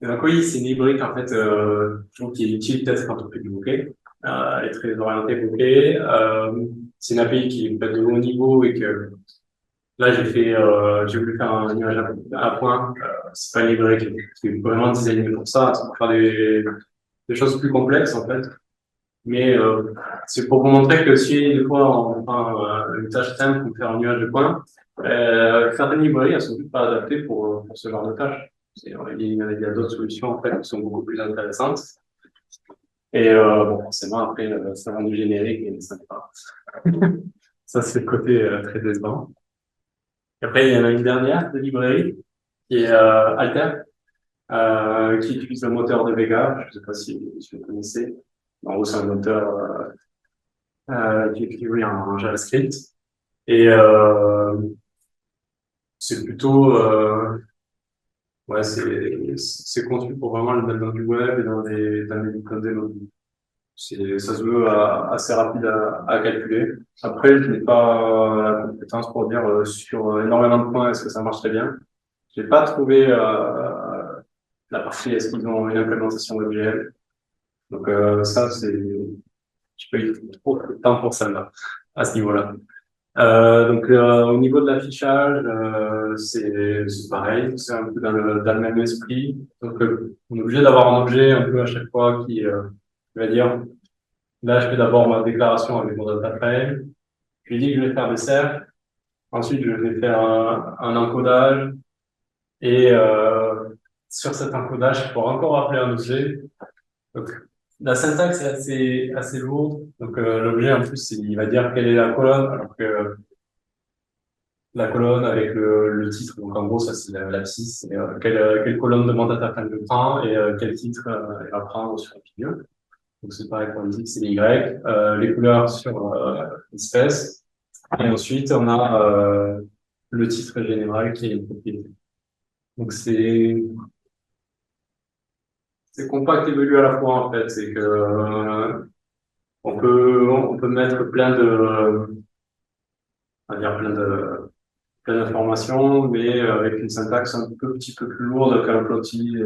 donc oui, c'est une librairie en fait, je trouve qui est utile peut-être quand on fait du bokeh. Elle est très orientée bokeh. C'est une API qui est peut-être de haut niveau et que là, j'ai voulu faire un nuage à point. C'est pas une librairie qui est vraiment designée pour ça. C'est pour faire des choses plus complexes, en fait. Mais c'est pour vous montrer que si, des fois, on prend une tâche simple comme faire un nuage de points, certaines librairies, elles sont juste pas adaptées pour ce genre de tâche. Il y a d'autres solutions, en fait, qui sont beaucoup plus intéressantes. Et bon, forcément, après, ça rend du générique et ça n'est pas. Ça, c'est le côté très décevant. Après, il y en a une dernière de librairie qui est Alter, qui utilise le moteur de Vega. Je ne sais pas si vous connaissez. En gros, c'est un moteur qui est écrit en JavaScript. Et c'est plutôt, ouais, c'est conçu pour vraiment le mettre dans du web et dans des mobiles. Ça se veut assez rapide à calculer. Après, je n'ai pas la compétence pour dire sur énormément de points est-ce que ça marche très bien. J'ai pas trouvé la partie est-ce qu'ils ont une implémentation WebGL. Donc ça, je peux eu trop de temps pour ça à ce niveau-là. Donc au niveau de l'affichage, c'est pareil, c'est un peu dans le même esprit. Donc on est obligé d'avoir un objet un peu à chaque fois qui va dire là je fais d'abord ma déclaration avec mon data frame, je lui dis que je vais faire des cercles, ensuite je vais faire un encodage et sur cet encodage il faut encore appeler un objet. Donc la syntaxe est assez lourde. Donc l'objet en plus il va dire quelle est la colonne alors que la colonne avec le titre. Donc, en gros, ça, c'est l'abscisse. Et, quelle colonne de mon data frame je prends et quel titre il va prendre sur le pilier. Donc, c'est pareil pour les X et les Y. Les couleurs sur l'espèce. Et ensuite, on a le titre général qui est une propriété. Donc, c'est compact et velu à la fois, en fait. C'est que on peut mettre on va dire plein d'informations, mais avec une syntaxe petit peu plus lourde qu'un plotly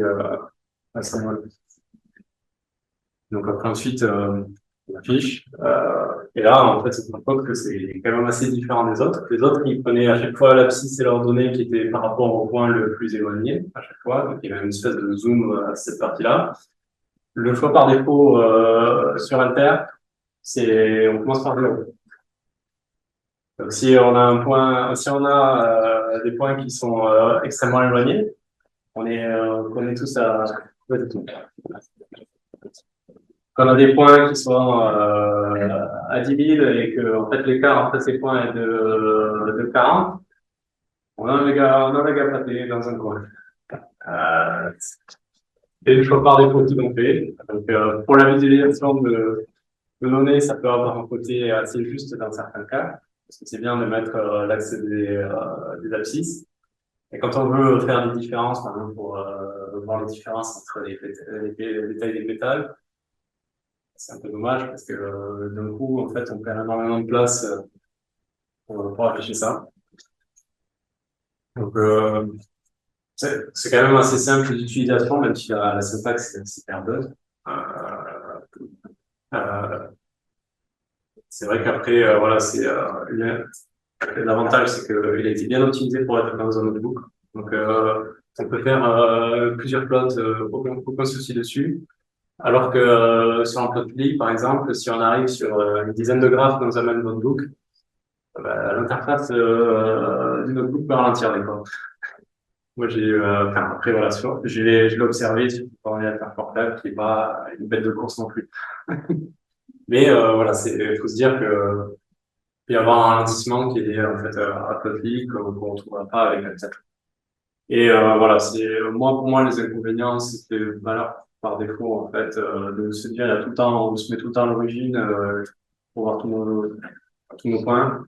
à ce moment-là. Donc après ensuite, on affiche. Et là, en fait, c'est une que c'est quand même assez différent des autres. Les autres, ils prenaient à chaque fois l'abscisse et leurs données qui étaient par rapport au point le plus éloigné à chaque fois. Donc il y avait une espèce de zoom à cette partie-là. Le choix par défaut sur Inter, on commence par 0. Donc si on a des points qui sont extrêmement éloignés, on est tous à pas du tout. Quand on a des points qui sont à 10 000 et que en fait l'écart entre ces points est de 40, on a un méga pâté dans un coin. Et le choix par défaut tout on fait. Donc pour la visualisation de données, ça peut avoir un côté assez juste dans certains cas, parce que c'est bien de mettre l'axe des abscisses. Et quand on veut faire des différences, par exemple pour voir les différences entre les tailles des pétales, c'est un peu dommage parce que d'un coup, en fait, on perd énormément de place pour afficher ça. Donc, c'est quand même assez simple d'utilisation, même si la syntaxe est super bonne. C'est vrai qu'après, voilà, l'avantage, c'est qu'il a été bien optimisé pour être dans un notebook. Donc, on peut faire plusieurs plots, aucun souci dessus. Alors que sur un plotly, par exemple, si on arrive sur une dizaine de graphes dans un même notebook, l'interface du notebook peut ralentir des fois. Moi, après, voilà, je l'ai observé sur un ordinateur portable qui n'est pas une bête de course non plus. Mais voilà, il faut se dire que il peut y avoir un ralentissement qui est lié en fait à Plotly qu'on ne retrouvera pas avec Alta. Et voilà, pour moi les inconvénients, c'est que par défaut en fait de se dire il y a tout le temps, on se met tout le temps à l'origine pour voir tous nos points.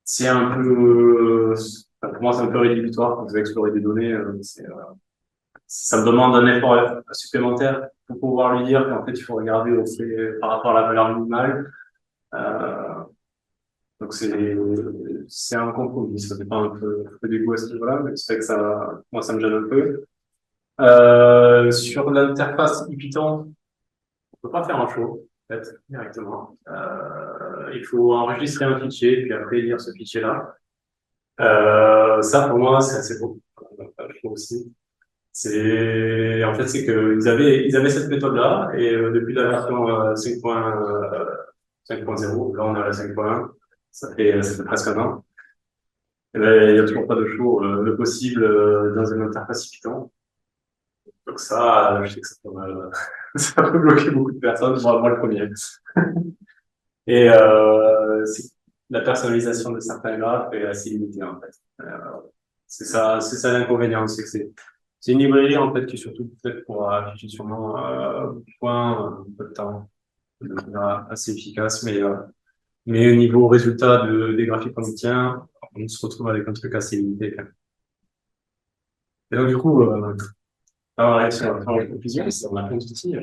C'est un peu pour moi c'est un peu rédhibitoire quand vous explorez des données. Ça me demande un effort supplémentaire pour pouvoir lui dire qu'en fait il faut regarder aussi par rapport à la valeur minimale. Donc c'est un compromis, ça dépend un peu du goût à ce niveau-là, mais c'est vrai que moi ça me gêne un peu. Sur l'interface Python, on peut pas faire un show, en fait, directement. Il faut enregistrer un fichier, puis après lire ce fichier-là. Ça, pour moi, c'est assez beau. Je trouve aussi. En fait, c'est que ils avaient cette méthode-là, et depuis la version 5.0, là on est à la 5.1, ça fait presque un an. Et ben, il n'y a toujours pas de show de possible dans une interface Python. Donc ça, je sais que ça peut, ça peut bloquer beaucoup de personnes, moi le premier. Et la personnalisation de certains graphes est assez limitée en fait. C'est ça l'inconvénient, c'est que c'est une librairie en fait qui est surtout faite pour afficher sûrement point, un peu de temps, de manière assez efficace, mais au niveau résultat des graphiques qu'on obtient, on se retrouve avec un truc assez limité. Et donc du coup, on va réussir à faire une conclusion, on a plein d'outils.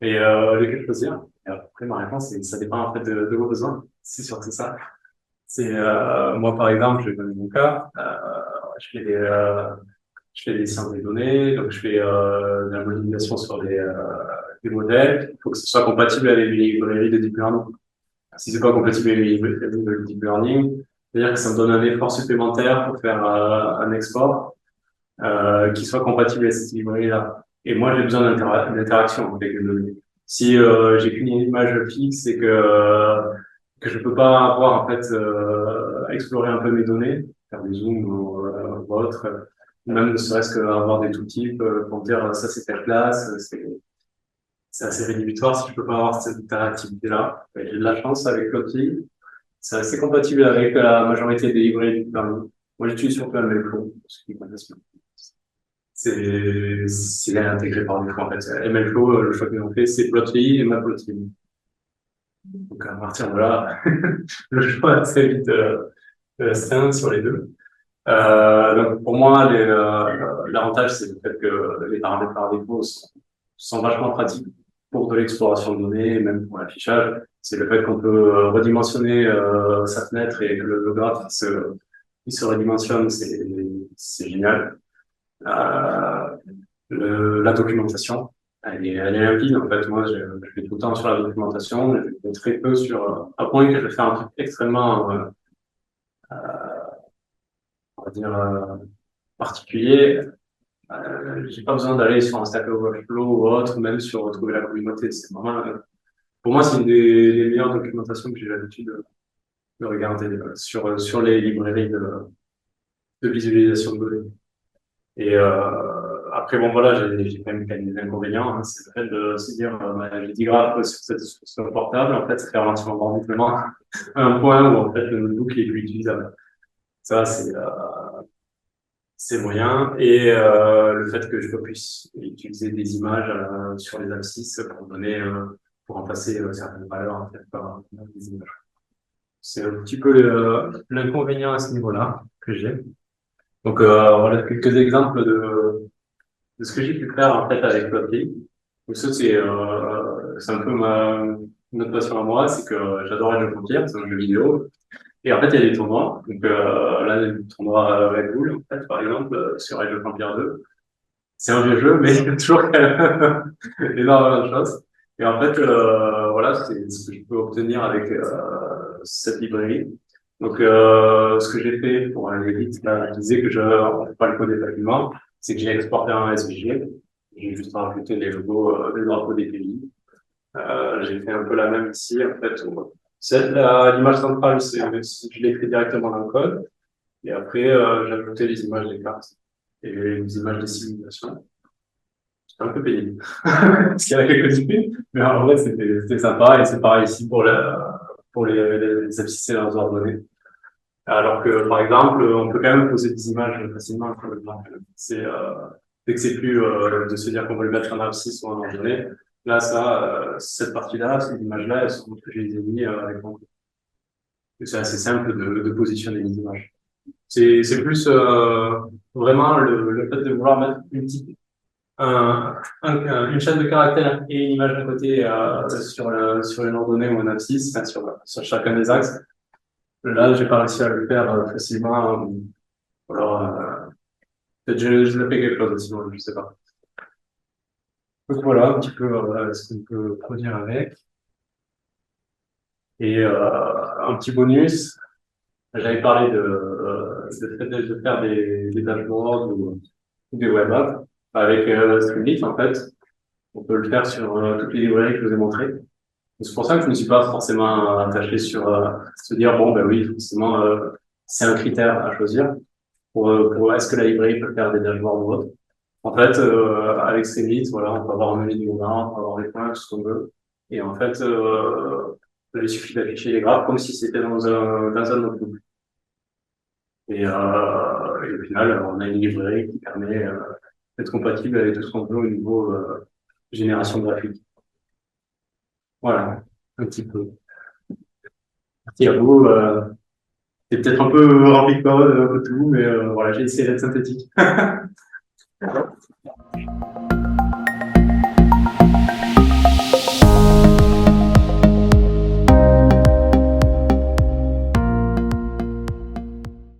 Et lequel choisir? Et après, ma réponse, c'est ça dépend en fait de vos besoins. C'est surtout ça. C'est moi par exemple, je vais donner mon cas. Je fais des sciences des données, donc je fais de la modélisation sur des modèles. Il faut que ce soit compatible avec les librairies de deep learning. Si c'est pas compatible avec les librairies de deep learning, c'est-à-dire que ça me donne un effort supplémentaire pour faire un export qui soit compatible avec cette librairie-là. Et moi, j'ai besoin d'interaction avec les données. Si j'ai qu'une image fixe et que je peux pas avoir en fait explorer un peu mes données, faire des zooms ou autre, même ne serait-ce qu'avoir des tout-types pour dire ça c'est telle classe, c'est assez rédhibitoire si je peux pas avoir cette interactivité-là. J'ai de la chance avec Plotly, c'est assez compatible avec la majorité des librairies du permis. Moi j'utilise surtout MLflow, parce qu'il connaissent bien. C'est intégré par défaut en fait. MLflow, le choix qu'ils ont fait, c'est Plotly et Matplotlib. Donc à partir de là, le choix est assez vite restreint sur les deux. Donc pour moi, l'avantage, c'est le fait que les paramètres par défaut sont vachement pratiques pour de l'exploration de données, même pour l'affichage. C'est le fait qu'on peut redimensionner sa fenêtre et que le graphe il se redimensionne, c'est génial. La documentation, elle est limpide en fait. Moi, je fais tout le temps sur la documentation, je fais très peu sur à point que je fais un truc extrêmement on va dire particulier. J'ai pas besoin d'aller sur un Stack Overflow ou autre, même sur retrouver la communauté. C'est vraiment, pour moi, c'est une des meilleures documentations que j'ai l'habitude de regarder sur les librairies de visualisation de données. Et après, bon, voilà, j'ai quand même des inconvénients. Hein, c'est le fait de se dire, j'ai 10 graphes sur le portable, en fait, ça fait ralentir l'enregistrement à un point où, en fait, le notebook est plus utilisable. Ça, c'est moyen. Et le fait que je puisse utiliser des images sur les abscisses pour donner, pour remplacer certaines valeurs, en fait, par des images. C'est un petit peu l'inconvénient à ce niveau-là que j'ai. Donc, voilà quelques exemples de ce que j'ai pu faire en fait avec Plotly. Donc ça c'est un peu notre passion à moi, c'est que j'adore Age of Empires, c'est un jeu vidéo. Et en fait il y a des tournois. Donc là le tournoi Red Bull en fait par exemple sur Age of Empires 2. C'est un vieux jeu mais il y a toujours énormément de choses. Et en fait voilà c'est ce que je peux obtenir avec cette librairie. Donc ce que j'ai fait pour aller vite, là, je disais que je ne peux pas le coder facilement, c'est que j'ai exporté un SVG. J'ai juste rajouté les logos, les drapeaux des pays. J'ai fait un peu la même ici, en fait. L'image centrale, je l'ai fait directement dans le code. Et après, j'ai ajouté les images des cartes et les images des simulations. C'était un peu pénible. Parce qu'il y a quelques effets. Mais en vrai, c'était sympa. Et c'est pareil ici pour les abscisser dans leurs ordonnées. Alors que, par exemple, on peut quand même poser des images facilement sur le plan. Dès que c'est plus de se dire qu'on veut le mettre en abscisse ou en ordonnée, là, cette partie-là, ces images-là, elles sont que je les ai mis avec mon code. C'est assez simple de positionner les images. C'est plus vraiment le fait de vouloir mettre une chaîne de caractères et une image d'un côté sur une ordonnée ou un abscisse, enfin, sur chacun des axes. Là, j'ai pas réussi à le faire facilement. Ou alors, peut-être je le fais quelque chose aussi, je sais pas. Donc voilà, un petit peu ce qu'on peut produire avec. Et un petit bonus, j'avais parlé de faire des dashboards ou des web apps avec Streamlit, en fait. On peut le faire sur toutes les librairies que je vous ai montrées. C'est pour ça que je ne me suis pas forcément attaché sur se dire, bon, ben oui, forcément, c'est un critère à choisir pour est-ce que la librairie peut faire des dashboards ou autre. En fait, avec Streamlit, voilà, on peut avoir un menu de diagramme, on peut avoir des points, tout ce qu'on veut. Et en fait, il suffit d'afficher les graphes comme si c'était dans un notebook. Et au final, on a une librairie qui permet d'être compatible avec tout ce qu'on veut au niveau génération graphique. Voilà, un petit peu. Merci à vous. C'est peut-être un peu rempli de code, tout, mais voilà, j'ai essayé d'être synthétique.